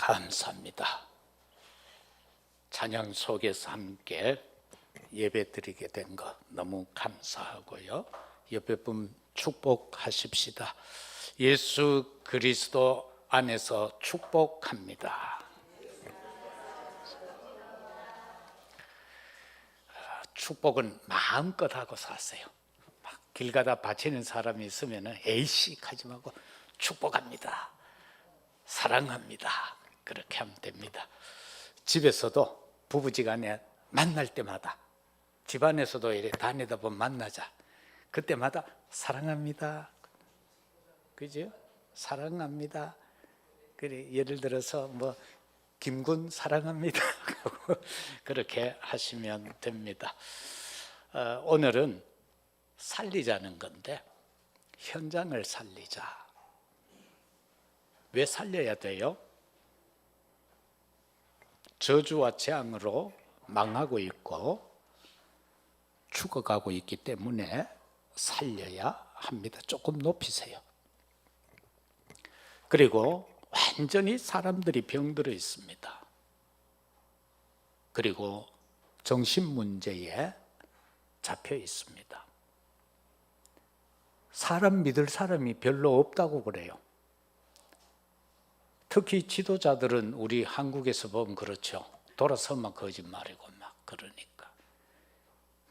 감사합니다. 찬양 속에서 함께 예배 드리게 된 것 너무 감사하고요. 옆에 분 축복하십시다. 예수 그리스도 안에서 축복합니다. 축복은 마음껏 하고 사세요. 막 길 가다 바치는 사람이 있으면 에이씨 하지 말고 축복합니다. 사랑합니다. 그렇게 하면 됩니다. 집에서도 부부지간에 만날 때마다, 집안에서도 이렇게 다니다 보면 만나자. 그때마다 사랑합니다. 그죠? 사랑합니다. 그래, 예를 들어서 뭐 김군 사랑합니다. 그렇게 하시면 됩니다. 오늘은 살리자는 건데, 현장을 살리자. 왜 살려야 돼요? 저주와 재앙으로 망하고 있고 죽어가고 있기 때문에 살려야 합니다. 조금 높이세요. 그리고 완전히 사람들이 병들어 있습니다. 그리고 정신 문제에 잡혀 있습니다. 사람 믿을 사람이 별로 없다고 그래요. 특히 지도자들은 우리 한국에서 보면 그렇죠. 돌아서면 거짓말이고 막 그러니까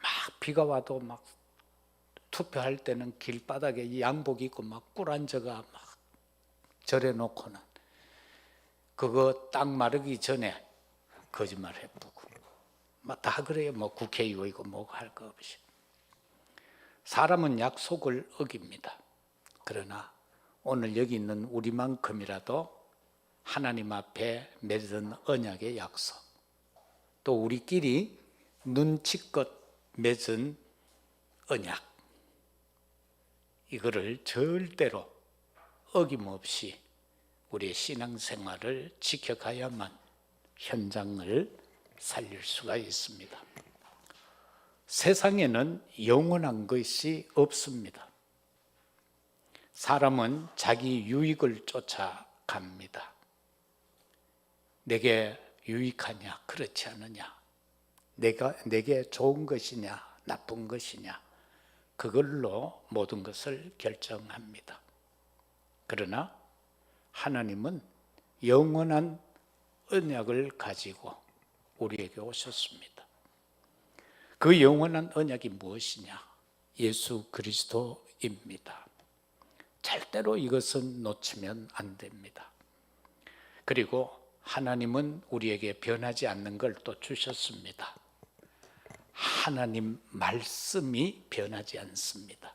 막 비가 와도 막 투표할 때는 길바닥에 양복 입고 막 꿀 앉아가 막 절해 놓고는 그거 땅 마르기 전에 거짓말 해보고 막 다 그래요. 뭐 국회의원이고 뭐고 할 거 없이. 사람은 약속을 어깁니다. 그러나 오늘 여기 있는 우리만큼이라도 하나님 앞에 맺은 언약의 약속, 또 우리끼리 눈치껏 맺은 언약, 이거를 절대로 어김없이 우리의 신앙생활을 지켜가야만 현장을 살릴 수가 있습니다. 세상에는 영원한 것이 없습니다. 사람은 자기 유익을 쫓아갑니다. 내게 유익하냐, 그렇지 않느냐, 내게 좋은 것이냐, 나쁜 것이냐, 그걸로 모든 것을 결정합니다. 그러나 하나님은 영원한 언약을 가지고 우리에게 오셨습니다. 그 영원한 언약이 무엇이냐? 예수 그리스도입니다. 절대로 이것은 놓치면 안 됩니다. 그리고 하나님은 우리에게 변하지 않는 걸 또 주셨습니다. 하나님 말씀이 변하지 않습니다.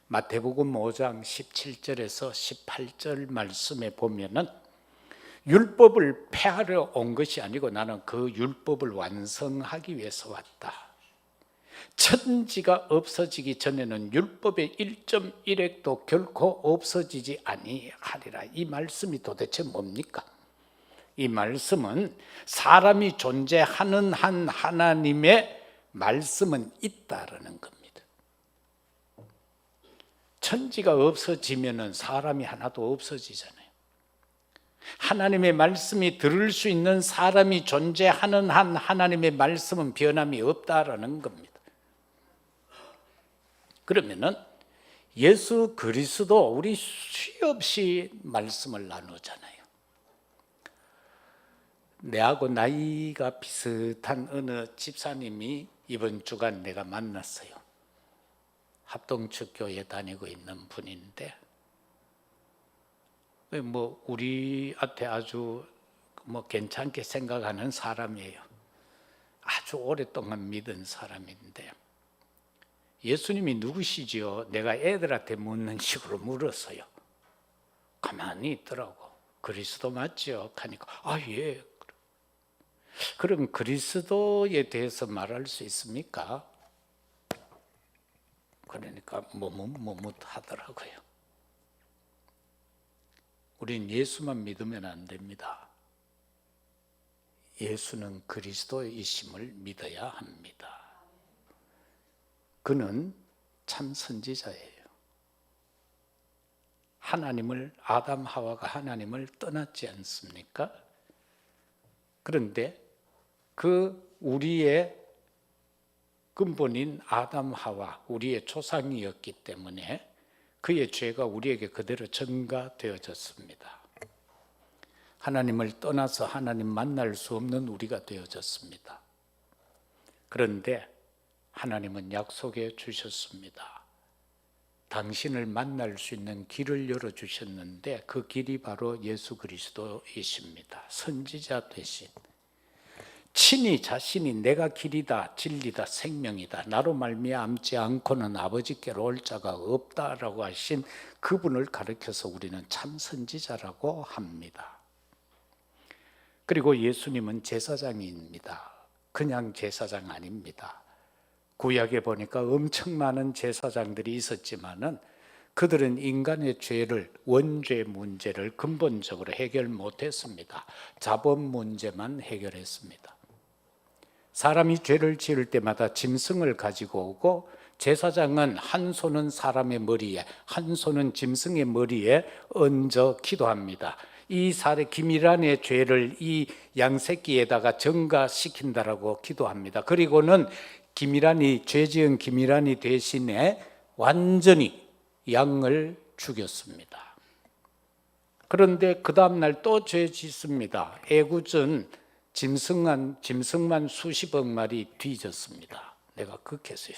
마태복음 5장 17절에서 18절 말씀에 보면은 율법을 폐하러 온 것이 아니고 나는 그 율법을 완성하기 위해서 왔다. 천지가 없어지기 전에는 율법의 1.1획도 결코 없어지지 아니하리라. 이 말씀이 도대체 뭡니까? 이 말씀은 사람이 존재하는 한 하나님의 말씀은 있다라는 겁니다. 천지가 없어지면은 사람이 하나도 없어지잖아요. 하나님의 말씀이 들을 수 있는 사람이 존재하는 한 하나님의 말씀은 변함이 없다라는 겁니다. 그러면은 예수 그리스도 우리 수없이 말씀을 나누잖아요. 내하고 나이가 비슷한 어느 집사님이 이번 주간 내가 만났어요. 합동측 교회 다니고 있는 분인데 뭐 우리한테 아주 뭐 괜찮게 생각하는 사람이에요. 아주 오랫동안 믿은 사람인데 예수님이 누구시지요? 내가 애들한테 묻는 식으로 물었어요. 가만히 있더라고. 그리스도 맞죠? 하니까 예. 그럼 그리스도에 대해서 말할 수 있습니까? 그러니까 뭐뭇 하더라고요. 우린 예수만 믿으면 안 됩니다. 예수는 그리스도이심을 믿어야 합니다. 그는 참 선지자예요. 아담 하와가 하나님을 떠났지 않습니까? 그런데 우리의 근본인 아담 하와, 우리의 조상이었기 때문에 그의 죄가 우리에게 그대로 전가되어졌습니다. 하나님을 떠나서 하나님 만날 수 없는 우리가 되어졌습니다. 그런데 하나님은 약속해 주셨습니다. 당신을 만날 수 있는 길을 열어주셨는데 그 길이 바로 예수 그리스도이십니다. 선지자 되신, 친히 자신이 내가 길이다 진리다 생명이다, 나로 말미암지 않고는 아버지께로 올 자가 없다라고 하신 그분을 가리켜서 우리는 참 선지자라고 합니다. 그리고 예수님은 제사장입니다. 그냥 제사장 아닙니다. 구약에 보니까 엄청 많은 제사장들이 있었지만은 그들은 인간의 죄를, 원죄 문제를 근본적으로 해결 못했습니다. 자범 문제만 해결했습니다. 사람이 죄를 지을 때마다 짐승을 가지고 오고, 제사장은 한 손은 사람의 머리에, 한 손은 짐승의 머리에 얹어 기도합니다. 이 기미란의 죄를 이 양새끼에다가 전가시킨다라고 기도합니다. 그리고는 죄 지은 기미란이 대신에 완전히 양을 죽였습니다. 그런데 그 다음날 또 죄 짓습니다. 애굽은 짐승만 수십억 마리 뒤졌습니다. 내가 극했어요.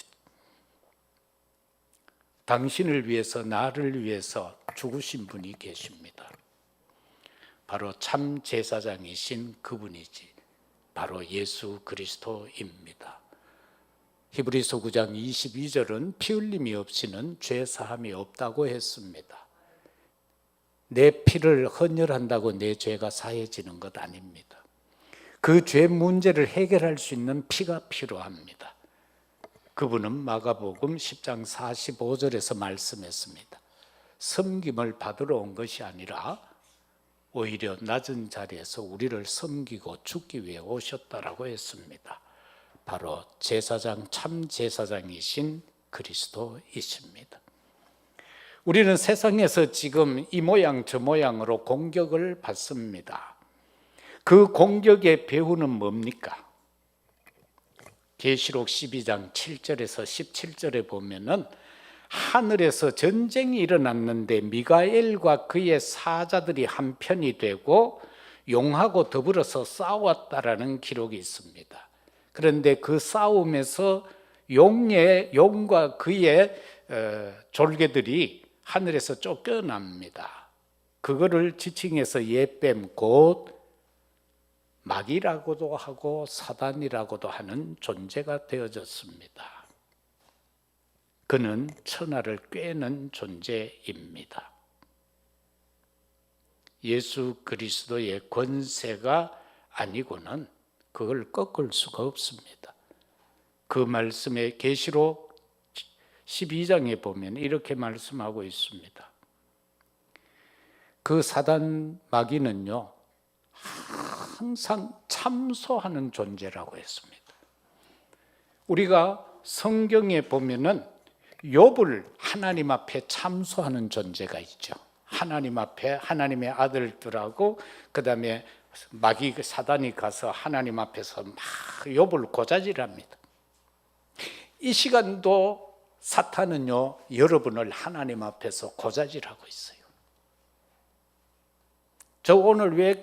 당신을 위해서, 나를 위해서 죽으신 분이 계십니다. 바로 참 제사장이신 그분이지, 바로 예수 그리스도입니다. 히브리서 9장 22절은 피 흘림이 없이는 죄 사함이 없다고 했습니다. 내 피를 헌혈한다고 내 죄가 사해지는 것 아닙니다. 그 죄 문제를 해결할 수 있는 피가 필요합니다. 그분은 마가복음 10장 45절에서 말씀했습니다. 섬김을 받으러 온 것이 아니라 오히려 낮은 자리에서 우리를 섬기고 죽기 위해 오셨다라고 했습니다. 바로 제사장, 참 제사장이신 그리스도이십니다. 우리는 세상에서 지금 이 모양 저 모양으로 공격을 받습니다. 그 공격의 배후는 뭡니까? 계시록 12장 7절에서 17절에 보면은 하늘에서 전쟁이 일어났는데 미가엘과 그의 사자들이 한편이 되고 용하고 더불어서 싸웠다라는 기록이 있습니다. 그런데 그 싸움에서 용과 그의 졸개들이 하늘에서 쫓겨납니다. 그거를 지칭해서 예뱀, 곧 마귀라고도 하고 사단이라고도 하는 존재가 되어졌습니다. 그는 천하를 꿰는 존재입니다. 예수 그리스도의 권세가 아니고는 그걸 꺾을 수가 없습니다. 그 말씀에 계시록 12장에 보면 이렇게 말씀하고 있습니다. 그 사단 마귀는요, 항상 참소하는 존재라고 했습니다. 우리가 성경에 보면은 욥을 하나님 앞에 참소하는 존재가 있죠. 하나님 앞에 하나님의 아들들하고 그 다음에 마귀 사단이 가서 하나님 앞에서 막 욥을 고자질합니다. 이 시간도 사탄은요, 여러분을 하나님 앞에서 고자질하고 있어요. 저 오늘 왜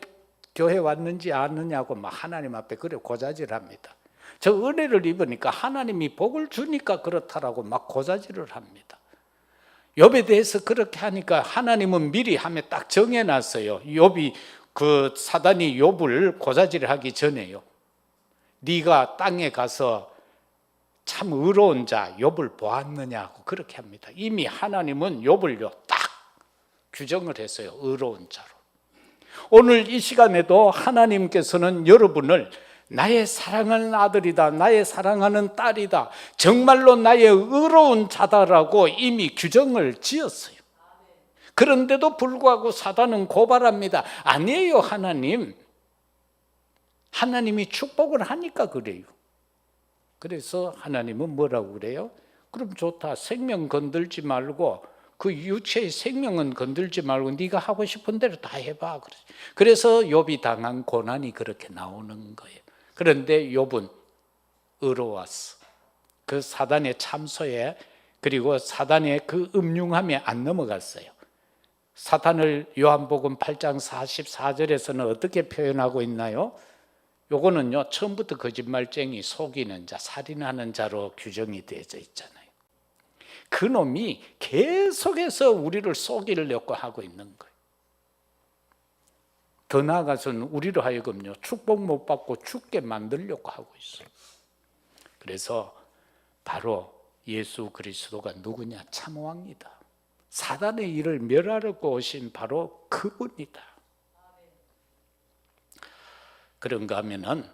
교회 왔는지 아느냐고 막 하나님 앞에 그래 고자질합니다. 저 은혜를 입으니까 하나님이 복을 주니까 그렇다라고 막 고자질을 합니다. 욥에 대해서 그렇게 하니까 하나님은 미리 함에 딱 정해놨어요. 욥이 그 사단이 욥을 고자질하기 전에요. 네가 땅에 가서 참 의로운 자 욥을 보았느냐고 그렇게 합니다. 이미 하나님은 욥을요 딱 규정을 했어요. 의로운 자로. 오늘 이 시간에도 하나님께서는 여러분을 나의 사랑하는 아들이다, 나의 사랑하는 딸이다, 정말로 나의 의로운 자다라고 이미 규정을 지었어요. 그런데도 불구하고 사단은 고발합니다. 아니에요, 하나님. 하나님이 축복을 하니까 그래요. 그래서 하나님은 뭐라고 그래요? 그럼 좋다, 생명 건들지 말고 그 육체의 생명은 건들지 말고 네가 하고 싶은 대로 다 해봐. 그래서 욥이 당한 고난이 그렇게 나오는 거예요. 그런데 욥은 의로웠어. 그 사단의 참소에, 그리고 사단의 그 음흉함에 안 넘어갔어요. 사탄을 요한복음 8장 44절에서는 어떻게 표현하고 있나요? 요거는요, 처음부터 거짓말쟁이, 속이는 자, 살인하는 자로 규정이 되어져 있잖아요. 그 놈이 계속해서 우리를 속이려고 하고 있는 거예요. 더 나아가서는 우리로 하여금요, 축복 못 받고 죽게 만들려고 하고 있어요. 그래서 바로 예수 그리스도가 누구냐? 참왕이다. 사단의 일을 멸하려고 오신 바로 그분이다. 그런가 하면은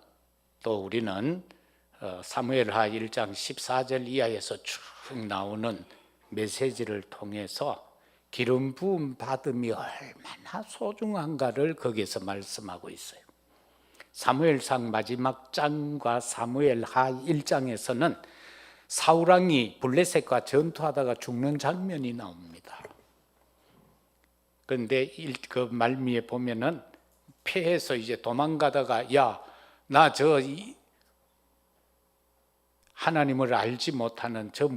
또 우리는 사무엘하 1장 14절 이하에서 쭉 나오는 메시지를 통해서 기름 부음 받음이 얼마나 소중한가를 거기에서 말씀하고 있어요. 사무엘상 마지막 장과 사무엘하 1장에서는 사울왕이 블레셋과 전투하다가 죽는 장면이 나옵니다. 그런데 그 말미에 보면은 패해서 이제 도망가다가 야, 나 저 하나님을 알지 못하는 저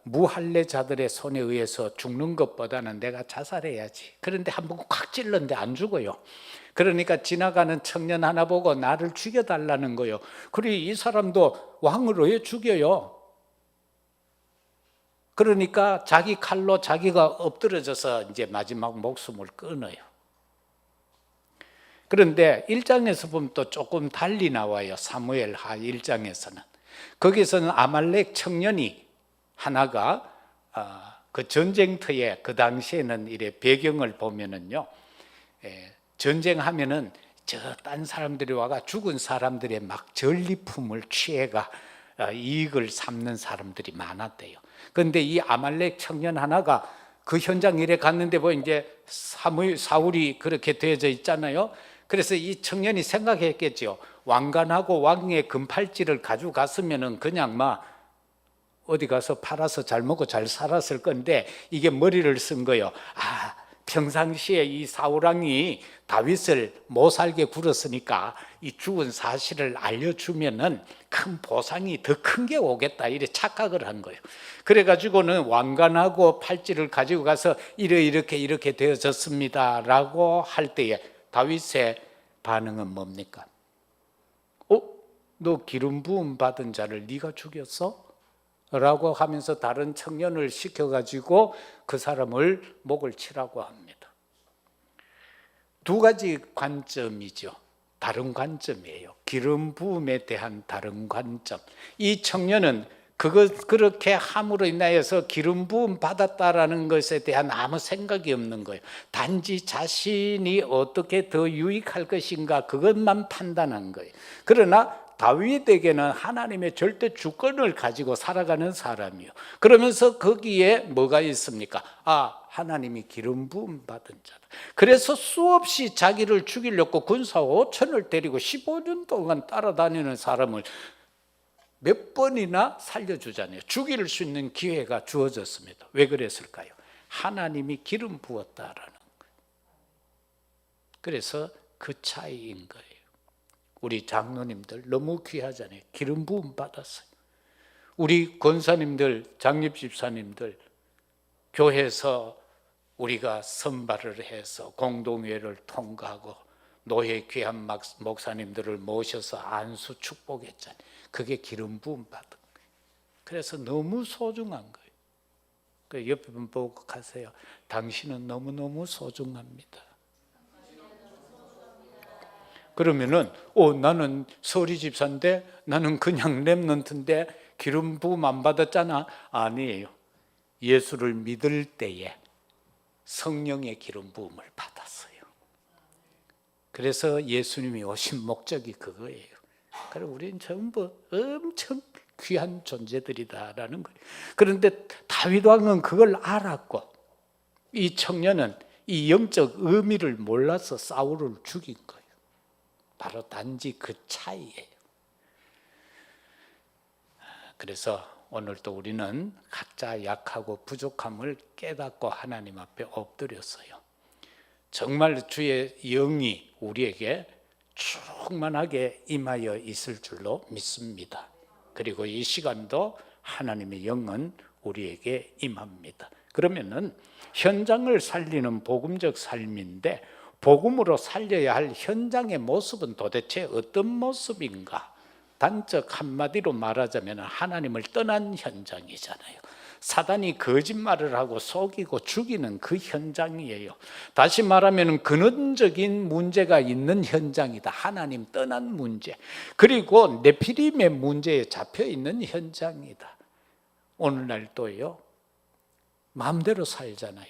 무할례자들의 손에 의해서 죽는 것보다는 내가 자살해야지. 그런데 한 번 콱 찔렀는데 안 죽어요. 그러니까 지나가는 청년 하나 보고 나를 죽여달라는 거예요. 그리고 이 사람도 왕을 왜 죽여요? 그러니까 자기 칼로 자기가 엎드러져서 이제 마지막 목숨을 끊어요. 그런데 1장에서 보면 또 조금 달리 나와요. 사무엘하 1장에서는. 거기서는 아말렉 청년이 하나가 그 전쟁터에 그 당시에는 이래 배경을 보면은요, 전쟁하면은 저 딴 사람들이 와가 죽은 사람들의 막 전리품을 취해가 이익을 삼는 사람들이 많았대요. 그런데 이 아말렉 청년 하나가 그 현장 일에 갔는데 뭐 이제 사울이 그렇게 되어져 있잖아요. 그래서 이 청년이 생각했겠죠. 왕관하고 왕의 금팔찌를 가지고 갔으면은 그냥 막 어디 가서 팔아서 잘 먹고 잘 살았을 건데 이게 머리를 쓴 거예요. 평상시에 이 사울왕이 다윗을 못 살게 굴었으니까 이 죽은 사실을 알려주면은 큰 보상이 더 큰 게 오겠다, 이래 착각을 한 거예요. 그래가지고는 왕관하고 팔찌를 가지고 가서 이렇게 되어졌습니다 라고 할 때에 다윗의 반응은 뭡니까? 너 기름 부음 받은 자를 네가 죽였어? 라고 하면서 다른 청년을 시켜가지고 그 사람을 목을 치라고 합니다. 두 가지 관점이죠. 다른 관점이에요. 기름 부음에 대한 다른 관점. 이 청년은 그렇게 함으로 인하여서 기름 부음 받았다라는 것에 대한 아무 생각이 없는 거예요. 단지 자신이 어떻게 더 유익할 것인가 그것만 판단한 거예요. 그러나 다윗에게는 하나님의 절대 주권을 가지고 살아가는 사람이요. 그러면서 거기에 뭐가 있습니까? 하나님이 기름 부음 받은 자다. 그래서 수없이 자기를 죽이려고 군사 5천을 데리고 15년 동안 따라다니는 사람을 몇 번이나 살려주잖아요. 죽일 수 있는 기회가 주어졌습니다. 왜 그랬을까요? 하나님이 기름 부었다라는 거예요. 그래서 그 차이인 거예요. 우리 장로님들 너무 귀하잖아요. 기름 부음 받았어요. 우리 권사님들, 장립집사님들 교회에서 우리가 선발을 해서 공동회를 통과하고 노예 귀한 목사님들을 모셔서 안수 축복했잖아요. 그게 기름 부음 받은 거예요. 그래서 너무 소중한 거예요. 그 옆에 분 보고 가세요. 당신은 너무너무 소중합니다. 그러면은 나는 서리 집사인데, 나는 그냥 렘넌트인데 기름 부음 안 받았잖아. 아니에요. 예수를 믿을 때에 성령의 기름 부음을 받았어요. 그래서 예수님이 오신 목적이 그거예요. 그리고 우리는 전부 엄청 귀한 존재들이다라는 거예요. 그런데 다윗 왕은 그걸 알았고, 이 청년은 이 영적 의미를 몰라서 사울을 죽인 거예요. 바로 단지 그 차이예요. 그래서 오늘도 우리는 각자 약하고 부족함을 깨닫고 하나님 앞에 엎드렸어요. 정말 주의 영이 우리에게 충만하게 임하여 있을 줄로 믿습니다. 그리고 이 시간도 하나님의 영은 우리에게 임합니다. 그러면은 현장을 살리는 복음적 삶인데, 복음으로 살려야 할 현장의 모습은 도대체 어떤 모습인가? 단적 한마디로 말하자면 하나님을 떠난 현장이잖아요. 사단이 거짓말을 하고 속이고 죽이는 그 현장이에요. 다시 말하면 근원적인 문제가 있는 현장이다. 하나님 떠난 문제, 그리고 네피림의 문제에 잡혀 있는 현장이다. 오늘날도요, 마음대로 살잖아요.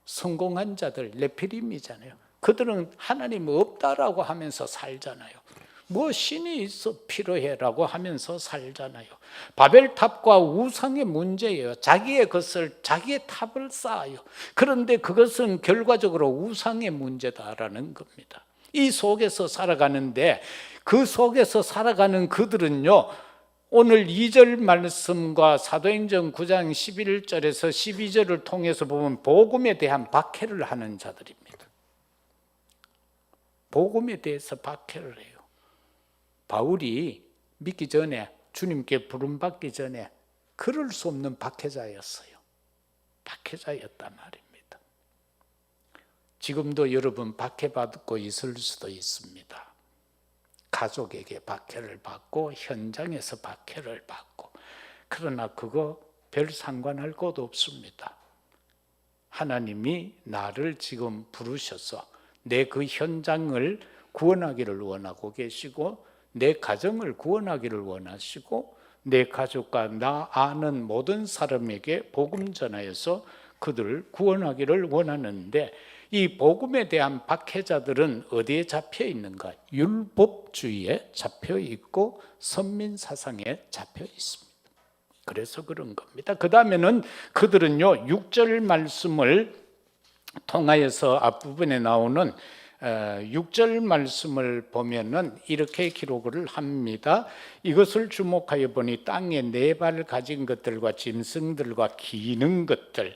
성공한 자들 네피림이잖아요. 그들은 하나님 없다라고 하면서 살잖아요. 뭐 신이 있어 필요해라고 하면서 살잖아요. 바벨탑과 우상의 문제예요. 자기의 탑을 쌓아요. 그런데 그것은 결과적으로 우상의 문제다라는 겁니다. 이 속에서 살아가는데, 그 속에서 살아가는 그들은요, 오늘 2절 말씀과 사도행전 9장 11절에서 12절을 통해서 보면 복음에 대한 박해를 하는 자들입니다. 복음에 대해서 박해를 해요. 바울이 믿기 전에, 주님께 부름받기 전에 그럴 수 없는 박해자였어요. 박해자였단 말입니다. 지금도 여러분 박해받고 있을 수도 있습니다. 가족에게 박해를 받고 현장에서 박해를 받고. 그러나 그거 별 상관할 것 없습니다. 하나님이 나를 지금 부르셔서 내 그 현장을 구원하기를 원하고 계시고, 내 가정을 구원하기를 원하시고, 내 가족과 나 아는 모든 사람에게 복음 전하여서 그들을 구원하기를 원하는데, 이 복음에 대한 박해자들은 어디에 잡혀 있는가? 율법주의에 잡혀 있고 선민사상에 잡혀 있습니다. 그래서 그런 겁니다. 그 다음에는 그들은요, 6절 말씀을 통하여서 앞부분에 나오는 6절 말씀을 보면은 이렇게 기록을 합니다. 이것을 주목하여 보니 땅에 4발 가진 것들과 짐승들과 기는 것들.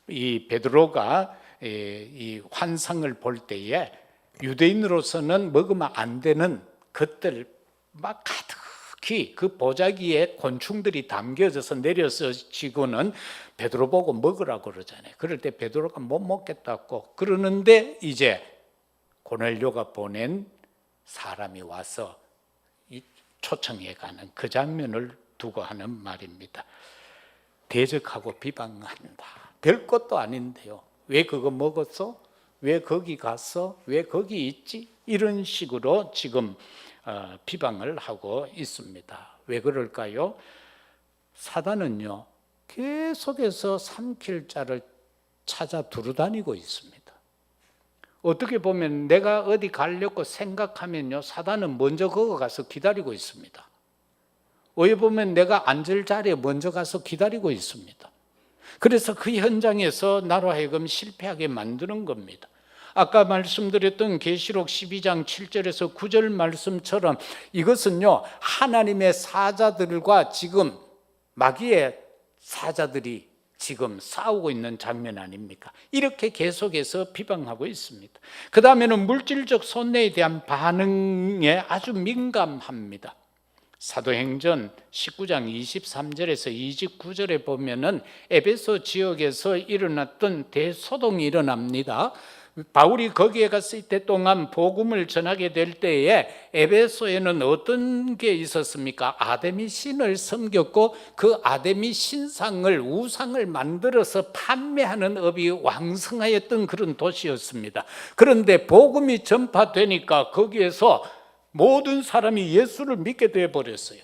이 베드로가 이 환상을 볼 때에 유대인으로서는 먹으면 안 되는 것들 막 가득히 그 보자기에 곤충들이 담겨져서 내려서 지고는 베드로 보고 먹으라고 그러잖아요. 그럴 때 베드로가 못 먹겠다고 그러는데, 이제 고넬료가 보낸 사람이 와서 초청해 가는 그 장면을 두고 하는 말입니다. 대적하고 비방한다. 별 것도 아닌데요. 왜 그거 먹었어? 왜 거기 갔어? 왜 거기 있지? 이런 식으로 지금 비방을 하고 있습니다. 왜 그럴까요? 사단은요, 계속해서 삼킬 자를 찾아 두루다니고 있습니다. 어떻게 보면 내가 어디 가려고 생각하면요, 사단은 먼저 거기 가서 기다리고 있습니다. 어디 보면 내가 앉을 자리에 먼저 가서 기다리고 있습니다. 그래서 그 현장에서 나로 하여금 실패하게 만드는 겁니다. 아까 말씀드렸던 계시록 12장 7절에서 9절 말씀처럼 이것은요, 하나님의 사자들과 지금 마귀의 사자들이 지금 싸우고 있는 장면 아닙니까? 이렇게 계속해서 비방하고 있습니다. 그 다음에는 물질적 손해에 대한 반응에 아주 민감합니다. 사도행전 19장 23절에서 29절에 보면은 에베소 지역에서 일어났던 대소동이 일어납니다. 바울이 거기에 갔을 때 동안 복음을 전하게 될 때에 에베소에는 어떤 게 있었습니까? 아데미 신을 섬겼고, 그 아데미 신상을, 우상을 만들어서 판매하는 업이 왕성하였던 그런 도시였습니다. 그런데 복음이 전파되니까 거기에서 모든 사람이 예수를 믿게 되어버렸어요.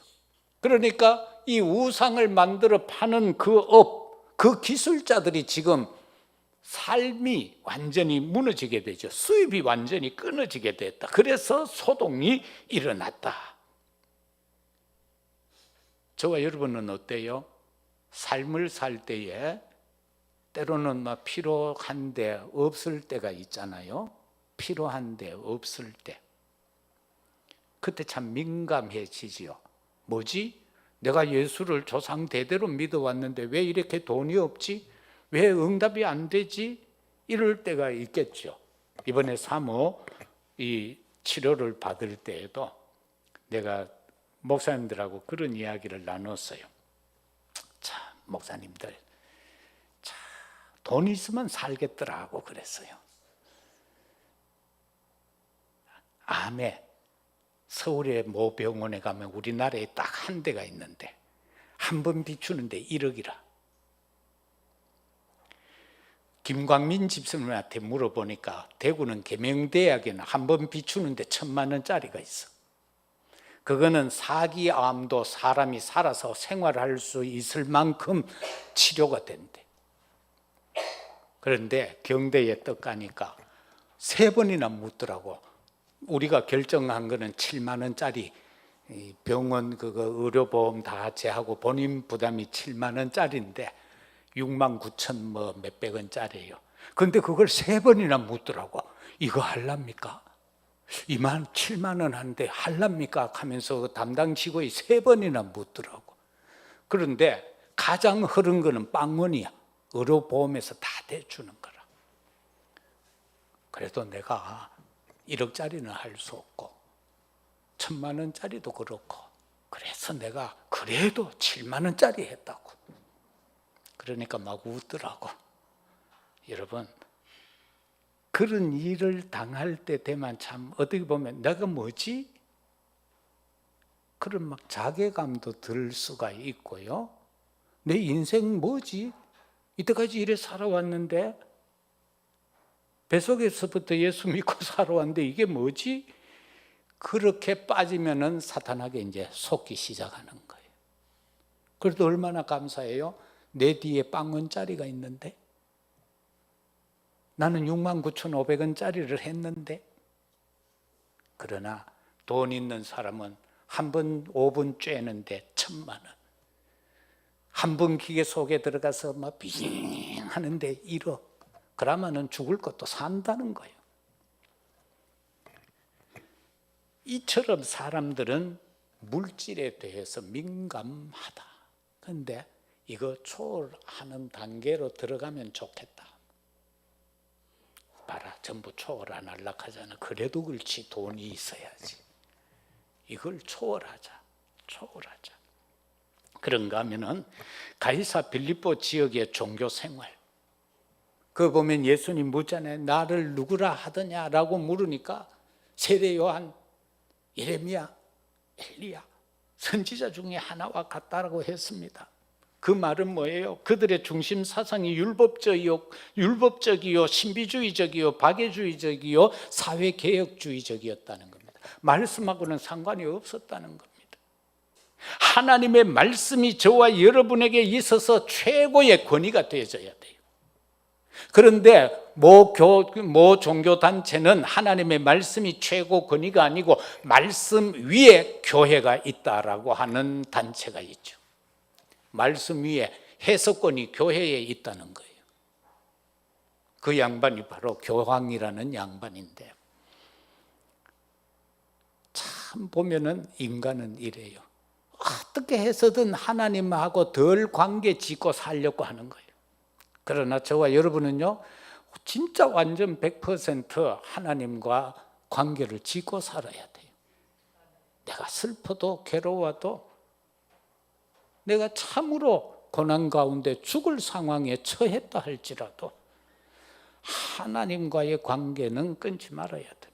그러니까 이 우상을 만들어 파는 그 업, 그 기술자들이 지금 삶이 완전히 무너지게 되죠. 수입이 완전히 끊어지게 됐다. 그래서 소동이 일어났다. 저와 여러분은 어때요? 삶을 살 때에 때로는 막 필요한데 없을 때가 있잖아요. 필요한데 없을 때. 그때 참 민감해지지요. 뭐지? 내가 예수를 조상 대대로 믿어왔는데 왜 이렇게 돈이 없지? 왜 응답이 안 되지? 이럴 때가 있겠죠. 이번에 사모 이 치료를 받을 때에도 내가 목사님들하고 그런 이야기를 나눴어요. 자, 목사님들, 자, 돈 있으면 살겠더라고 그랬어요. 암에 서울의 모 병원에 가면 우리나라에 딱 한 대가 있는데 한 번 비추는데 1억이라. 김광민 집사님한테 물어보니까 대구는 계명대학에는 한 번 비추는데 1,000만 원짜리가 있어. 그거는 사기암도 사람이 살아서 생활할 수 있을 만큼 치료가 된대. 그런데 경대에 떡가니까 3번이나 묻더라고. 우리가 결정한 거는 7만 원짜리 병원 그거 의료보험 다 제하고 본인 부담이 7만 원짜리인데 6만 9천 뭐 몇백 원짜리예요. 근데 그걸 3번이나 묻더라고. 이거 할랍니까? 2만 7만 원 한데 할랍니까? 하면서 그 담당 직원이 3번이나 묻더라고. 그런데 가장 흐른 거는 빵원이야. 의료보험에서 다 대주는 거라. 그래도 내가 1억짜리는 할 수 없고 1,000만 원짜리도 그렇고 그래서 내가 그래도 7만 원짜리 했다고. 그러니까 막 웃더라고. 여러분, 그런 일을 당할 때 되면 참 어떻게 보면 내가 뭐지? 그런 막 자괴감도 들 수가 있고요. 내 인생 뭐지? 이때까지 이래 살아왔는데 뱃속에서부터 예수 믿고 살아왔는데 이게 뭐지? 그렇게 빠지면은 사탄에게 이제 속기 시작하는 거예요. 그래도 얼마나 감사해요? 내 뒤에 빵원짜리가 있는데 나는 69,500원짜리를 했는데. 그러나 돈 있는 사람은 한 번 5분 쬐는데 1,000만 원. 한 번 기계 속에 들어가서 막 빙 하는데 1억. 그러면은 죽을 것도 산다는 거예요. 이처럼 사람들은 물질에 대해서 민감하다. 그런데 이거 초월하는 단계로 들어가면 좋겠다. 봐라, 전부 초월 안 하려고 하잖아. 그래도 그렇지, 돈이 있어야지. 이걸 초월하자. 그런가 하면은 가이사 빌립보 지역의 종교 생활. 그거 보면 예수님 묻잖아요. 나를 누구라 하더냐라고 물으니까 세례 요한, 예레미야, 엘리야, 선지자 중에 하나와 같다라고 했습니다. 그 말은 뭐예요? 그들의 중심 사상이 율법적이요, 신비주의적이요, 박애주의적이요, 사회개혁주의적이었다는 겁니다. 말씀하고는 상관이 없었다는 겁니다. 하나님의 말씀이 저와 여러분에게 있어서 최고의 권위가 되어져야 돼요. 그런데 모 종교단체는 하나님의 말씀이 최고 권위가 아니고 말씀 위에 교회가 있다라고 하는 단체가 있죠. 말씀 위에 해석권이 교회에 있다는 거예요. 그 양반이 바로 교황이라는 양반인데, 참 보면은 인간은 이래요. 어떻게 해서든 하나님하고 덜 관계 짓고 살려고 하는 거예요. 그러나 저와 여러분은요, 진짜 완전 100% 하나님과 관계를 짓고 살아야 돼요. 내가 슬퍼도 괴로워도, 내가 참으로 고난 가운데 죽을 상황에 처했다 할지라도 하나님과의 관계는 끊지 말아야 됩니다.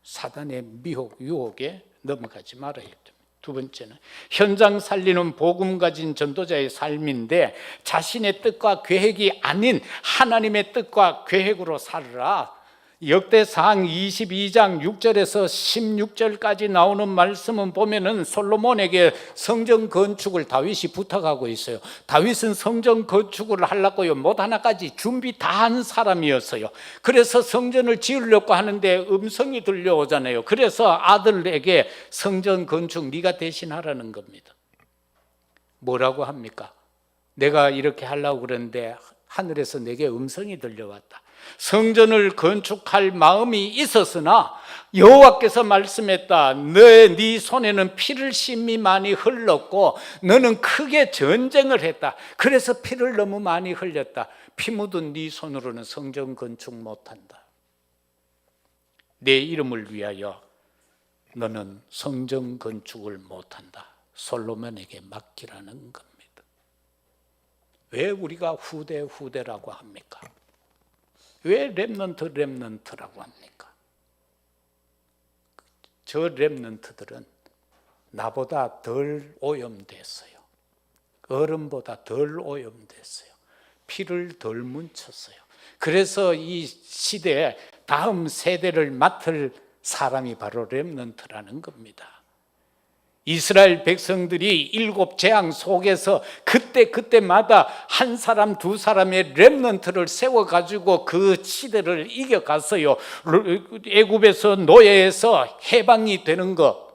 사단의 미혹, 유혹에 넘어가지 말아야 됩니다. 두 번째는 현장 살리는 복음 가진 전도자의 삶인데, 자신의 뜻과 계획이 아닌 하나님의 뜻과 계획으로 살으라. 역대상 22장 6절에서 16절까지 나오는 말씀은 보면은 솔로몬에게 성전 건축을 다윗이 부탁하고 있어요. 다윗은 성전 건축을 하려고요, 못 하나까지 준비 다 한 사람이었어요. 그래서 성전을 지으려고 하는데 음성이 들려오잖아요. 그래서 아들에게 성전 건축 네가 대신하라는 겁니다. 뭐라고 합니까? 내가 이렇게 하려고 그러는데 하늘에서 내게 음성이 들려왔다. 성전을 건축할 마음이 있었으나 여호와께서 말씀했다. 네 손에는 피를 심히 많이 흘렀고 너는 크게 전쟁을 했다. 그래서 피를 너무 많이 흘렸다. 피 묻은 네 손으로는 성전 건축 못한다. 내 이름을 위하여 너는 성전 건축을 못한다. 솔로몬에게 맡기라는 겁니다. 왜 우리가 후대라고 합니까? 왜 렘넌트라고 합니까? 저 렘넌트들은 나보다 덜 오염됐어요. 어른보다 덜 오염됐어요. 피를 덜 뭉쳤어요. 그래서 이 시대에 다음 세대를 맡을 사람이 바로 렘넌트라는 겁니다. 이스라엘 백성들이 7 재앙 속에서 그때마다 한 사람 두 사람의 렘넌트를 세워가지고 그 시대를 이겨갔어요. 애굽에서 노예에서 해방이 되는 것,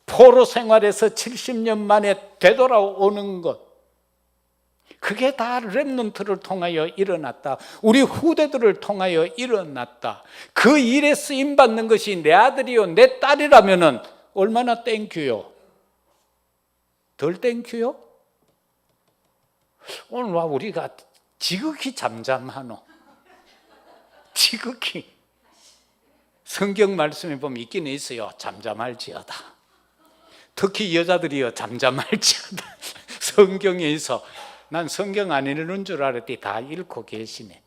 포로 생활에서 70년 만에 되돌아오는 것, 그게 다 렘넌트를 통하여 일어났다. 우리 후대들을 통하여 일어났다. 그 일에 쓰임받는 것이 내 아들이요 내 딸이라면은 얼마나 땡큐요? 덜 땡큐요? 오늘 와 우리가 지극히 잠잠하노. 지극히. 성경 말씀에 보면 있기는 있어요. 잠잠할지어다. 특히 여자들이요 잠잠할지어다. 성경에 있어. 난 성경 안 읽는 줄 알았더니 다 읽고 계시네.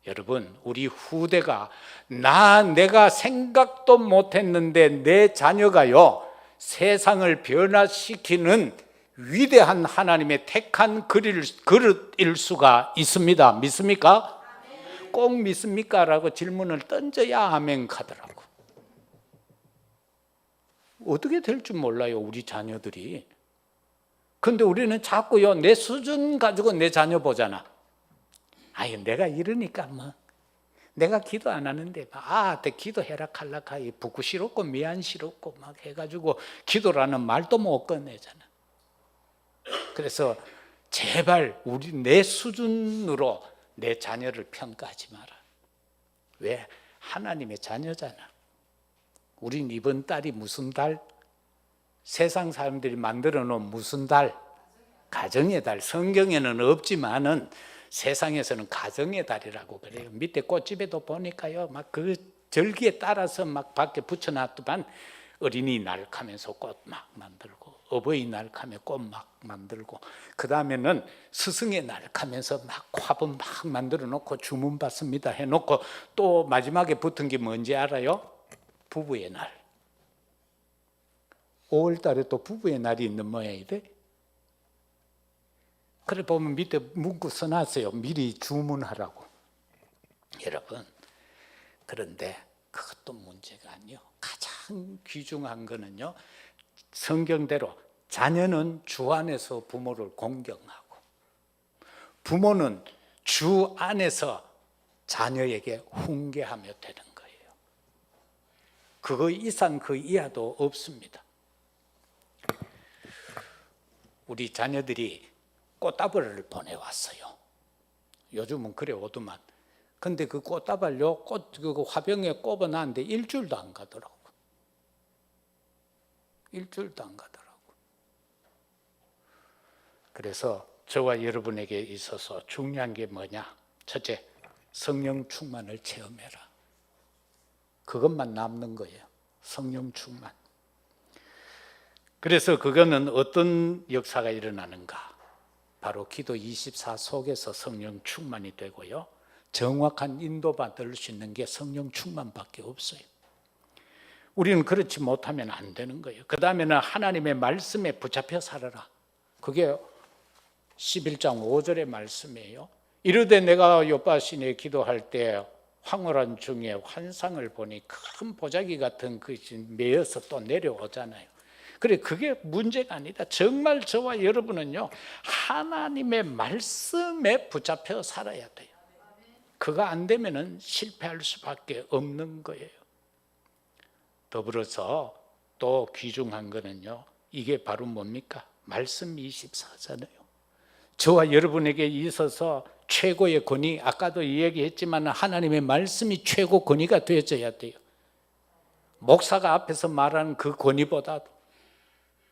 여러분, 우리 후대가 내가 생각도 못했는데 내 자녀가요 세상을 변화시키는 위대한 하나님의 택한 그릇일 수가 있습니다. 믿습니까? 꼭 믿습니까? 라고 질문을 던져야 아멘 하더라고. 어떻게 될 줄 몰라요, 우리 자녀들이. 근데 우리는 자꾸요 내 수준 가지고 내 자녀 보잖아. 아유, 내가 이러니까 뭐 내가 기도 안 하는데 아한테 기도해라 칼락하이 부끄시럽고 미안스럽고 막 해가지고 기도라는 말도 못 꺼내잖아. 그래서 제발 우리 내 수준으로 내 자녀를 평가하지 마라. 왜? 하나님의 자녀잖아. 우린 이번 달이 무슨 달? 세상 사람들이 만들어 놓은 무슨 달? 가정의 달. 성경에는 없지만은 세상에서는 가정의 달이라고 그래요. 밑에 꽃집에도 보니까요 막 그 절기에 따라서 막 밖에 붙여놨더만 어린이날 하면서 꽃 막 만들고 어버이날 하면 꽃 막 만들고 그 다음에는 스승의 날 하면서 막 화분 막 만들어 놓고 주문 받습니다 해놓고 또 마지막에 붙은 게 뭔지 알아요? 부부의 날. 5월 달에 또 부부의 날이 있는 모양이래. 그래 보면 밑에 문구 써놨어요. 미리 주문하라고. 여러분, 그런데 그것도 문제가 아니요. 가장 귀중한 거는요, 성경대로 자녀는 주 안에서 부모를 공경하고 부모는 주 안에서 자녀에게 훈계하며 되는 거예요. 그거 이상 그 이하도 없습니다. 우리 자녀들이 꽃다발을 보내왔어요. 요즘은 그래 오더만. 근데 그 꽃다발요, 그 화병에 꼽아놨는데 일주일도 안 가더라고. 일주일도 안 가더라고. 그래서 저와 여러분에게 있어서 중요한 게 뭐냐? 첫째, 성령 충만을 체험해라. 그것만 남는 거예요. 성령 충만. 그래서 그거는 어떤 역사가 일어나는가? 바로 기도 24 속에서 성령 충만이 되고요. 정확한 인도받을 수 있는 게 성령 충만밖에 없어요. 우리는 그렇지 못하면 안 되는 거예요. 그 다음에는 하나님의 말씀에 붙잡혀 살아라. 그게 11장 5절의 말씀이에요. 이르되 내가 요바시내 기도할 때 황홀한 중에 환상을 보니 큰 보자기 같은 것이 메어서 또 내려오잖아요. 그래, 그게 문제가 아니다. 정말 저와 여러분은요 하나님의 말씀에 붙잡혀 살아야 돼요. 그거 안 되면은 실패할 수밖에 없는 거예요. 더불어서 또 귀중한 거는요, 이게 바로 뭡니까? 말씀 24잖아요. 저와 여러분에게 있어서 최고의 권위, 아까도 이야기했지만 하나님의 말씀이 최고 권위가 되어져야 돼요. 목사가 앞에서 말하는 그 권위보다도,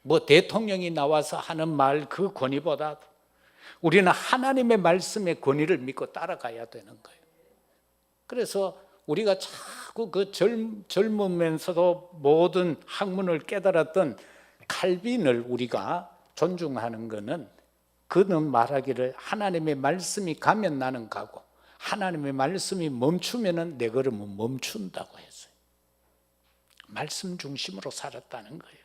뭐 대통령이 나와서 하는 말 그 권위보다도 우리는 하나님의 말씀의 권위를 믿고 따라가야 되는 거예요. 그래서 우리가 자꾸 그 젊으면서도 모든 학문을 깨달았던 칼빈을 우리가 존중하는 것은, 그는 말하기를 하나님의 말씀이 가면 나는 가고 하나님의 말씀이 멈추면 내 걸음은 멈춘다고 했어요. 말씀 중심으로 살았다는 거예요.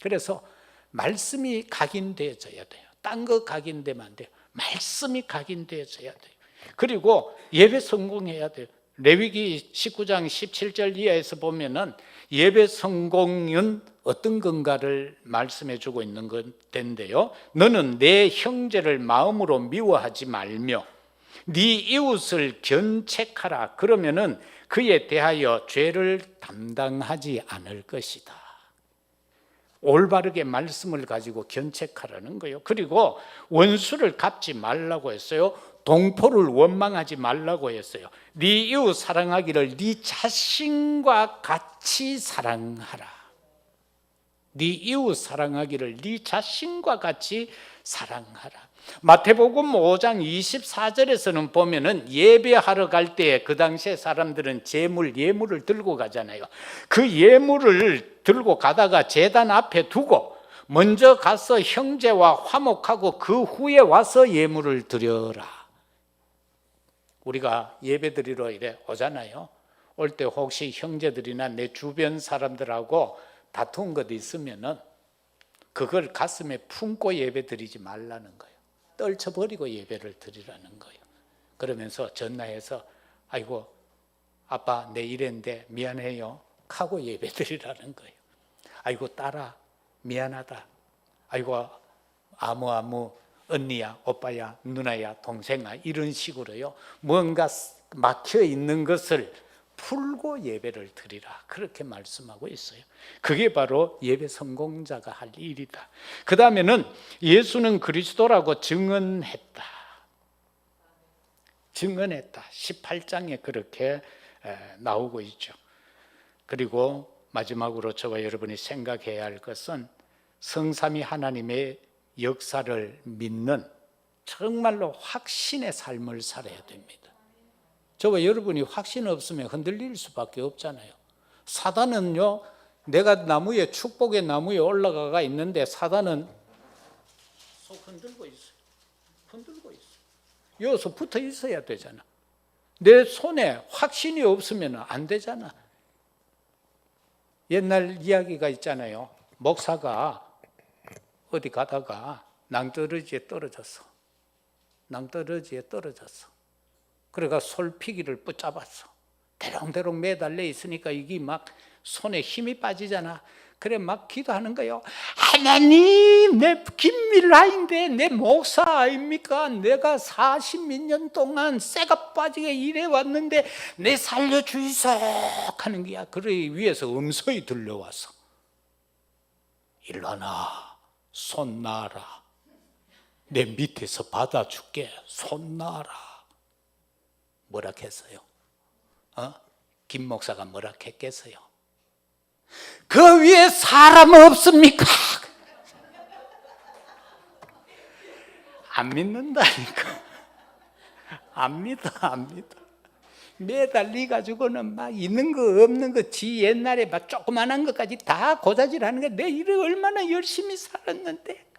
그래서 말씀이 각인되어져야 돼요. 딴 거 각인되면 안 돼요. 말씀이 각인되어져야 돼요. 그리고 예배 성공해야 돼요. 레위기 19장 17절 이하에서 보면은 예배 성공은 어떤 건가를 말씀해 주고 있는 건데요. 너는 내 형제를 마음으로 미워하지 말며 네 이웃을 견책하라. 그러면은 그에 대하여 죄를 담당하지 않을 것이다. 올바르게 말씀을 가지고 견책하라는 거예요. 그리고 원수를 갚지 말라고 했어요. 동포를 원망하지 말라고 했어요. 네 이웃 사랑하기를 네 자신과 같이 사랑하라. 네 이웃 사랑하기를 네 자신과 같이 사랑하라. 마태복음 5장 24절에서는 보면은 예배하러 갈 때 그 당시에 사람들은 예물을 들고 가잖아요. 그 예물을 들고 가다가 제단 앞에 두고 먼저 가서 형제와 화목하고 그 후에 와서 예물을 드려라. 우리가 예배 드리러 이래 오잖아요. 올 때 혹시 형제들이나 내 주변 사람들하고 다툰 것 있으면은 그걸 가슴에 품고 예배 드리지 말라는 거예요. 떨쳐버리고 예배를 드리라는 거예요. 그러면서 전화해서 아이고 아빠 내 이랬는데 미안해요 하고 예배 드리라는 거예요. 아이고 딸아 미안하다. 아이고 아무 언니야 오빠야 누나야 동생아 이런 식으로요. 뭔가 막혀 있는 것을 풀고 예배를 드리라. 그렇게 말씀하고 있어요. 그게 바로 예배 성공자가 할 일이다. 그 다음에는 예수는 그리스도라고 증언했다. 18장에 그렇게 나오고 있죠. 그리고 마지막으로 저와 여러분이 생각해야 할 것은 성삼위 하나님의 역사를 믿는 정말로 확신의 삶을 살아야 됩니다. 저와 여러분이 확신 없으면 흔들릴 수밖에 없잖아요. 사단은요, 내가 축복의 나무에 올라가 있는데 사단은 속 흔들고 있어요. 여기서 붙어 있어야 되잖아. 내 손에 확신이 없으면 안 되잖아. 옛날 이야기가 있잖아요. 목사가 어디 가다가 낭떠러지에 떨어졌어. 그래가 솔피기를 붙잡았어. 대롱대롱 매달려 있으니까 이게 막 손에 힘이 빠지잖아. 그래 막 기도하는 거예요. 하나님, 내 김밀라인데 내 목사 아닙니까? 내가 40몇 년 동안 쇠가 빠지게 일해왔는데 내 살려주이소 하는 거야. 그래 위에서 음소리 들려왔어. 일어나, 손 놔라. 내 밑에서 받아줄게. 손 놔라. 뭐라 했어요? 김 목사가 뭐라 했겠어요? 그 위에 사람 없습니까? 안 믿는다니까. 안 믿어. 매달리 가지고는 막 있는 거 없는 거 지 옛날에 막 조그만한 것까지 다 고자질하는 거. 내 일을 얼마나 열심히 살았는데.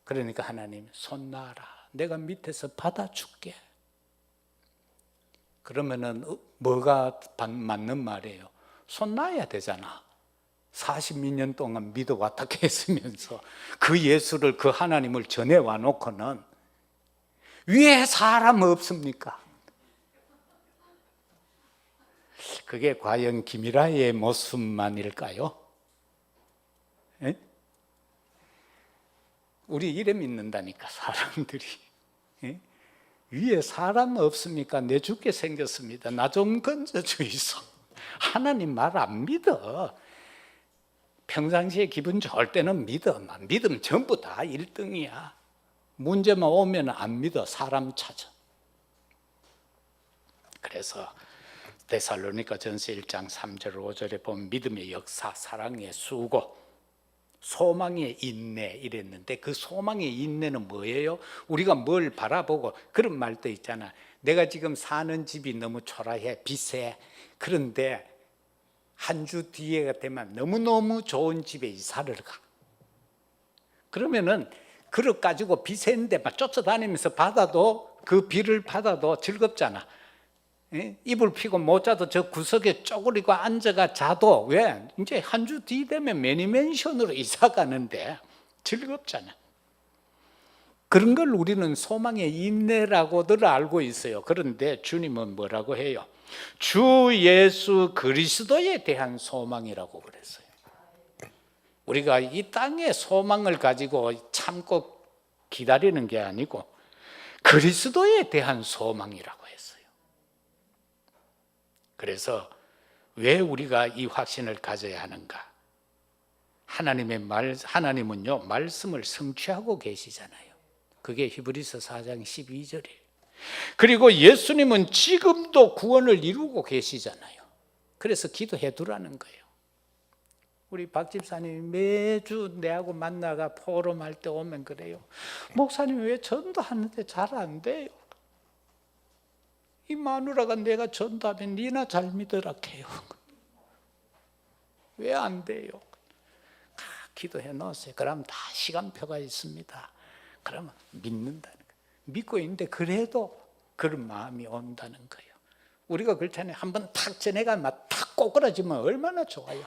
그러니까 하나님 손 놔라. 내가 밑에서 받아줄게. 그러면은 뭐가 맞는 말이에요? 손 놔야 되잖아. 40몇 년 동안 믿어왔다 했으면서 그 예수를, 그 하나님을 전해와 놓고는 위에 사람 없습니까? 그게 과연 김일아의 모습만일까요? 에? 우리 이래 믿는다니까 사람들이. 에? 위에 사람 없습니까? 내 죽게 생겼습니다. 나 좀 건져 주이소. 하나님 말 안 믿어. 평상시에 기분 좋을 때는 믿음 전부 다 1등이야. 문제만 오면 안 믿어. 사람 찾아. 그래서 데살로니가 전서 1장 3절 5절에 보면 믿음의 역사, 사랑의 수고, 소망의 인내 이랬는데, 그 소망의 인내는 뭐예요? 우리가 뭘 바라보고, 그런 말도 있잖아. 내가 지금 사는 집이 너무 초라해, 비세. 그런데 한 주 뒤에가 되면 너무너무 좋은 집에 이사를 가. 그러면은 그릇 가지고 비세인데 막 쫓아다니면서 받아도, 그 비를 받아도 즐겁잖아. 이불 피고 못 자도 저 구석에 쪼그리고 앉아가 자도, 왜? 이제 한 주 뒤 되면 매니맨션으로 이사 가는데 즐겁잖아. 그런 걸 우리는 소망의 인내라고들 알고 있어요. 그런데 주님은 뭐라고 해요? 주 예수 그리스도에 대한 소망이라고 그랬어요. 우리가 이 땅의 소망을 가지고 참고 기다리는 게 아니고 그리스도에 대한 소망이라고 했어요. 그래서 왜 우리가 이 확신을 가져야 하는가? 하나님은요, 말씀을 성취하고 계시잖아요. 그게 히브리서 4장 12절이에요. 그리고 예수님은 지금도 구원을 이루고 계시잖아요. 그래서 기도해 두라는 거예요. 우리 박 집사님이 매주 내하고 만나가 포럼할 때 오면 그래요. 목사님 왜 전도하는데 잘 안 돼요? 이 마누라가 내가 전도하면 니나 잘 믿으라 해요. 왜 안 돼요? 기도해 놓으세요. 그럼 다 시간표가 있습니다. 그러면 믿는다는 거예요. 믿고 있는데 그래도 그런 마음이 온다는 거예요. 우리가 그렇잖아요. 한번 탁 전해가 막 탁 꼬꾸라지면 얼마나 좋아요.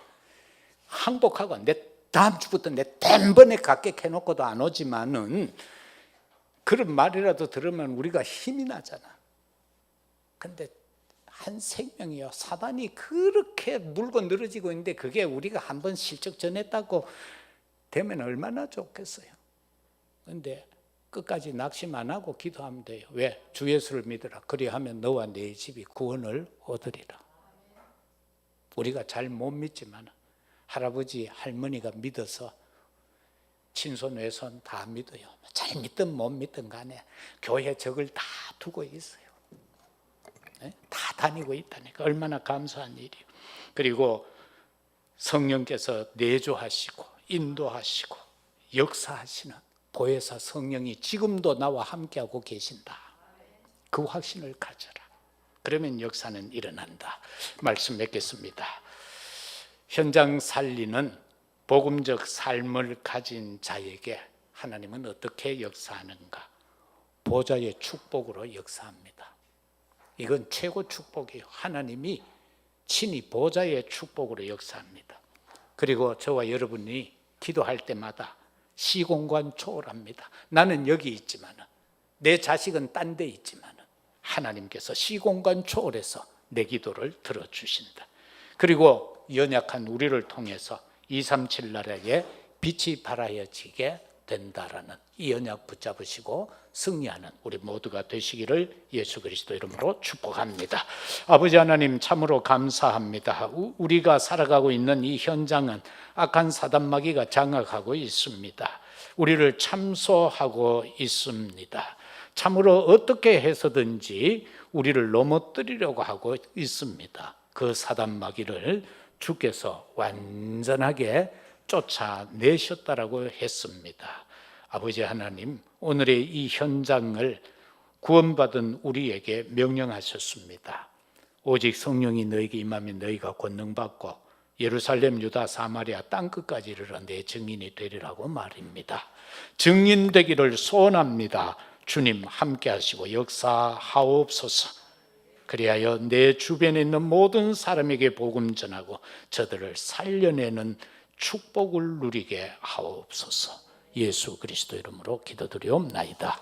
항복하고 내 다음 주부터 내 딴번에 각객해놓고도 안 오지만은 그런 말이라도 들으면 우리가 힘이 나잖아. 근데 한 생명이요, 사단이 그렇게 물고 늘어지고 있는데 그게 우리가 한번 실적 전했다고 되면 얼마나 좋겠어요. 그런데 끝까지 낙심 안 하고 기도하면 돼요. 왜? 주 예수를 믿으라. 그리하면 너와 네 집이 구원을 얻으리라. 우리가 잘 못 믿지만 할아버지 할머니가 믿어서 친손 외손 다 믿어요. 잘 믿든 못 믿든 간에 교회 적을 다 두고 있어요. 다 다니고 있다니까. 얼마나 감사한 일이에요. 그리고 성령께서 내조하시고 인도하시고 역사하시는 보혜사 성령이 지금도 나와 함께하고 계신다. 그 확신을 가져라. 그러면 역사는 일어난다. 말씀 맺겠습니다. 현장 살리는 복음적 삶을 가진 자에게 하나님은 어떻게 역사하는가? 보좌의 축복으로 역사합니다. 이건 최고 축복이에요. 하나님이 친히 보좌의 축복으로 역사합니다. 그리고 저와 여러분이 기도할 때마다 시공간 초월합니다. 나는 여기 있지만 내 자식은 딴 데 있지만 하나님께서 시공간 초월해서 내 기도를 들어주신다. 그리고 연약한 우리를 통해서 237 나라에 빛이 발하여지게 된다라는 이 언약 붙잡으시고 승리하는 우리 모두가 되시기를 예수 그리스도 이름으로 축복합니다. 아버지 하나님, 참으로 감사합니다. 우리가 살아가고 있는 이 현장은 악한 사단마귀가 장악하고 있습니다. 우리를 참소하고 있습니다. 참으로 어떻게 해서든지 우리를 넘어뜨리려고 하고 있습니다. 그 사단마귀를 주께서 완전하게 쫓아내셨다라고 했습니다. 아버지 하나님, 오늘의 이 현장을 구원받은 우리에게 명령하셨습니다. 오직 성령이 너에게 임하면 너희가 권능받고 예루살렘, 유다, 사마리아 땅끝까지 이르러 내 증인이 되리라고 말입니다. 증인되기를 소원합니다. 주님 함께 하시고 역사하옵소서. 그리하여 내 주변에 있는 모든 사람에게 복음 전하고 저들을 살려내는 축복을 누리게 하옵소서. 예수 그리스도 이름으로 기도드리옵나이다.